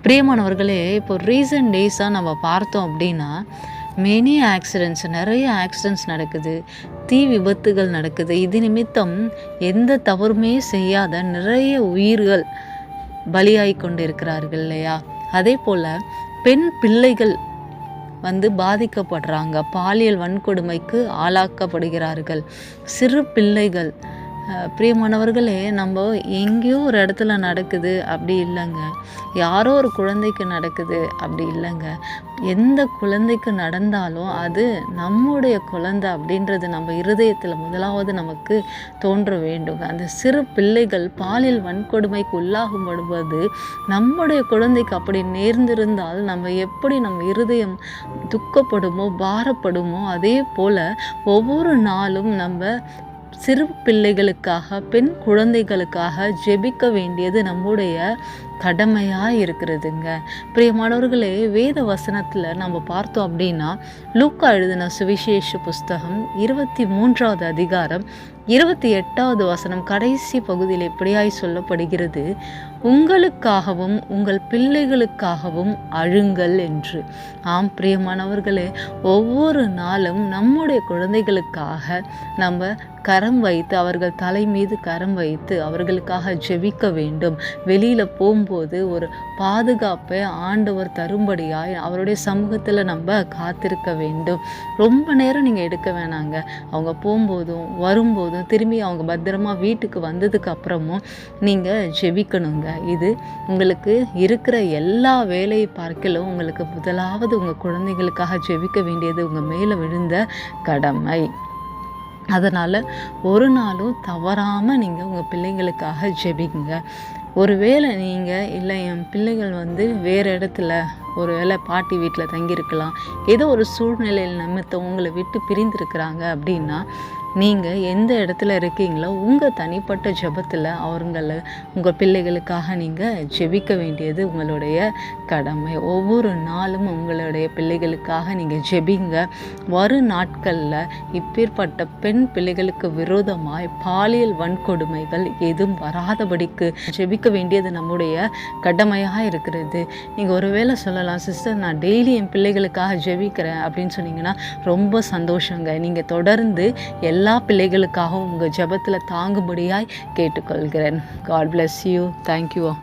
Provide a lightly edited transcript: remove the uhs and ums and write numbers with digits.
பிரியமானவர்களே, இப்போ ரீசன்ட் டேஸாக நம்ம பார்த்தோம் அப்படின்னா, நிறைய ஆக்சிடெண்ட்ஸ் நடக்குது. தீ விபத்துகள் நடக்குது. இது நிமித்தம் எந்த தவறுமே செய்யாத நிறைய உயிர்கள் பலியாகி கொண்டு இருக்கிறார்கள் இல்லையா? அதே போல் பெண் பிள்ளைகள் பாதிக்கப்படுறாங்க. பாலியல் வன்கொடுமைக்கு ஆளாக்கப்படுகிறார்கள். சிறு பிள்ளைகள். பிரியமானவர்களே, நம்ம எங்கேயோ ஒரு இடத்துல நடக்குது அப்படி இல்லைங்க. யாரோ ஒரு குழந்தைக்கு நடக்குது அப்படி இல்லைங்க. எந்த குழந்தைக்கு நடந்தாலும் அது நம்முடைய குழந்தை அப்படின்றது நம்ம இருதயத்தில் முதலாவது நமக்கு தோன்ற வேண்டுங்க. அந்த சிறு பிள்ளைகள் பாலியல் வன்கொடுமைக்கு உள்ளாகும்படுவது நம்முடைய குழந்தைக்கு அப்படி நேர்ந்திருந்தால் நம்ம இருதயம் துக்கப்படுமோ, பாரப்படுமோ, அதே போல் ஒவ்வொரு நாளும் நம்ம சிறு பிள்ளைகளுக்காக, பெண் குழந்தைகளுக்காக ஜெபிக்க வேண்டியது நம்முடைய கடமையாக இருக்கிறதுங்க. பிரியமானவர்களே, வேத வசனத்தில் நம்ம பார்த்தோம் அப்படின்னா, லூக்கா எழுதின சுவிசேஷ புஸ்தகம் 23வது அதிகாரம் 28வது வசனம் கடைசி பகுதியில் எப்படியாய் சொல்லப்படுகிறது, உங்களுக்காகவும் உங்கள் பிள்ளைகளுக்காகவும் அழுங்கள் என்று. ஆம் பிரியமானவர்களே, ஒவ்வொரு நாளும் நம்முடைய குழந்தைகளுக்காக நம்ம கரம் வைத்து, அவர்கள் தலை மீது கரம் வைத்து அவர்களுக்காக ஜெபிக்க வேண்டும். வெளியில் போகும்போது ஒரு பாதுகாப்பை ஆண்டவர் தரும்படியாய் அவருடைய சமூகத்தில் நம்ம காத்திருக்க வேண்டும். ரொம்ப நேரம் நீங்கள் எடுக்க வேணாங்க. அவங்க போகும்போதும் வரும்போதும் திரும்பி அவங்க பத்திரமா வீட்டுக்கு வந்ததுக்கு அப்புறமும் நீங்கள் ஜெபிக்கணுங்க. இது உங்களுக்கு இருக்கிற எல்லா வேலையை பார்க்கலும் உங்களுக்கு முதலாவது உங்கள் குழந்தைகளுக்காக ஜெபிக்க வேண்டியது உங்கள் மேலே விழுந்த கடமை. அதனால் ஒரு நாளும் தவறாமல் நீங்கள் உங்கள் பிள்ளைங்களுக்காக ஜெபிங்க. ஒருவேளை நீங்கள் இல்லை, என் பிள்ளைகள் வேறு இடத்துல ஒரு வேளை பாட்டி வீட்டில் தங்கியிருக்கலாம், ஏதோ ஒரு சூழ்நிலையில் நிமித்தம் உங்களை விட்டு பிரிந்திருக்கிறாங்க அப்படின்னா, நீங்கள் எந்த இடத்துல இருக்கீங்களோ உங்கள் தனிப்பட்ட ஜெபத்தில் உங்கள் பிள்ளைகளுக்காக நீங்கள் ஜெபிக்க வேண்டியது உங்களுடைய கடமை. ஒவ்வொரு நாளும் உங்களுடைய பிள்ளைகளுக்காக நீங்கள் ஜெபிங்க. வரும் நாட்களில் இப்பேற்பட்ட பெண் பிள்ளைகளுக்கு விரோதமாய் பாலியல் வன்கொடுமைகள் எதுவும் வராதபடிக்கு ஜெபிக்க வேண்டியது நம்முடைய கடமையாக இருக்கிறது. நீங்கள் ஒருவேளை சொல்லலாம், சிஸ்டர் நான் டெய்லி என் பிள்ளைகளுக்காக ஜெபிக்கிறேன் அப்படின்னு சொன்னீங்கன்னா ரொம்ப சந்தோஷங்க. நீங்கள் தொடர்ந்து எல்லா பிள்ளைகளுக்காகவும் உங்கள் ஜெபத்தில் தாங்கும்படியாய் கேட்டுக்கொள்கிறேன். God bless you. Thank you.